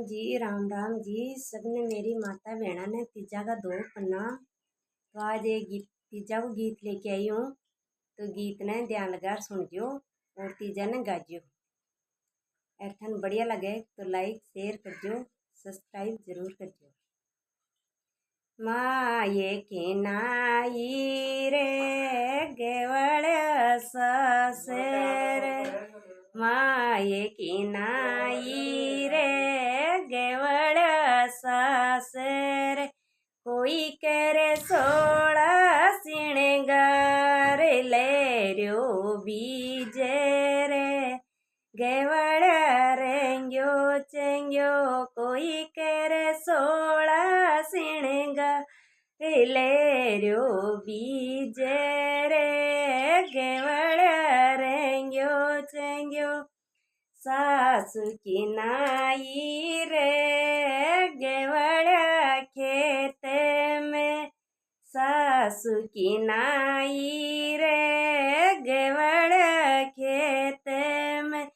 जी राम राम जी। सबने मेरी माता बहना ने तीजा का दो पन्ना। तो आज एक गीत तीजा को गीत लेके आई हूँ। तो गीत ने ध्यान लगा सुन जो और तीजा ने गाजियो। अर्थन बढ़िया लगे तो लाइक शेयर करजो, सब्सक्राइब जरूर करजो। माये की नाई रे गेवड़ ससुर, माये की नाई रे गेवड़ ससुर। कोई करे 16 सिणगार ले रो बीजे रे गेवड़ रेंग्यो चेंग्यो। कोई करे 16 सिणगार ले रो बीजे रे गेवड़ रेंग्यो चेंग्यो। सासू की नाई रे गेवड़ खेत में, सासू की नाई रे गेवड़ खेत में।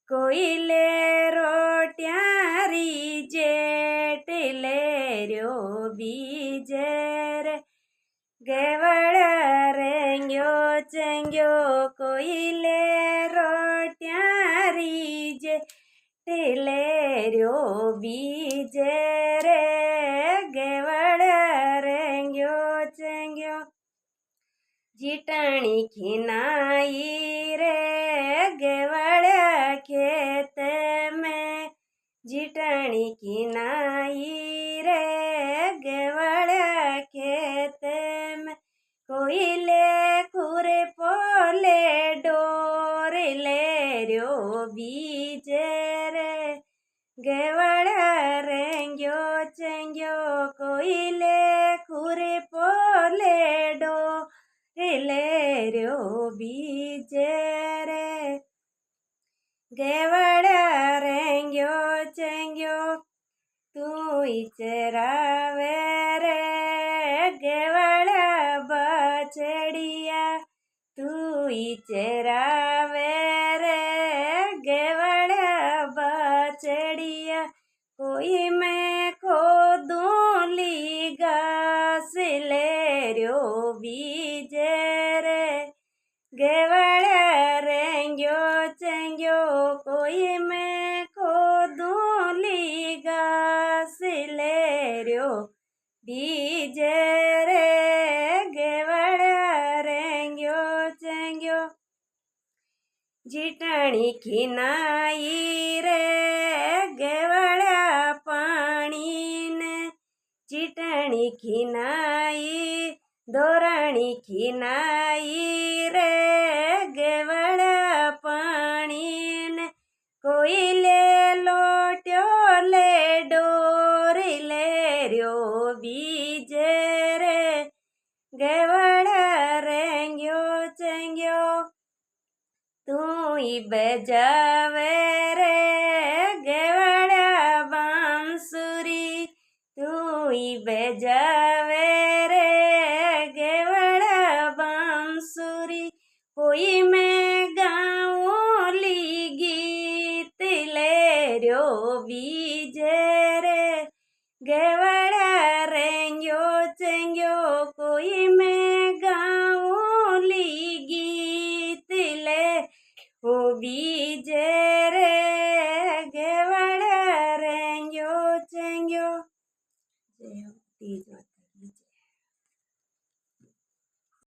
कोई ले रोटियां री जेठ ले रो बीजे रे गेवड़ रेंग्यो चेंग्यो। कोई ले रोटियां री जेठ ले रो बीजे रे गेवड़ रेंग्यो चेंग्यो। जिटणी की नाई रे गेवड़ खेत में, जिटणी की नाई रे गेवड़ खेत में। कोई ले खुरे पोले डोर ले रो बीजे रे गेवड़ रेंग्यो चेंग्यो। कोई ले खुरे पोले डोर ले रो बीजे रे गेवड़ रेंग्यो चेंग्यो। तू चरावे रे गेवड़ बछड़िया, तू चरावे रे गेवड़ बछड़िया। कोई मैं खोदूं ली घास ले रो बीजे रे गेवड़ रेंग्यो चेंग्यो। कोई मैं खोदूं ली घास ले रो बीजे रे गेवड़ रेंग्यो चेंग्यो। जिटणी की नाई रे गेवड़ पानी ने, जिटणी की नाई दोराणी की नाई रे गेवड़ पानी ने। कोई ले लोट्यो ले डोर ले रो बीजे रे गेवड़ रेंग्यो चेंग्यो। तू बजावे रे गेवड़ बांसुरी, तू बजावे रे गेवड़ बांसुरी। कोई मैं गाऊं ली गीत ले रो बीजे रे गेवड़ रेंग्यो चेंग्यो। कोई मैं गाऊं ली गीत ले ओ बीजे रे गेवड़ रेंग्यो चेंग्यो। जय हो तीज माता।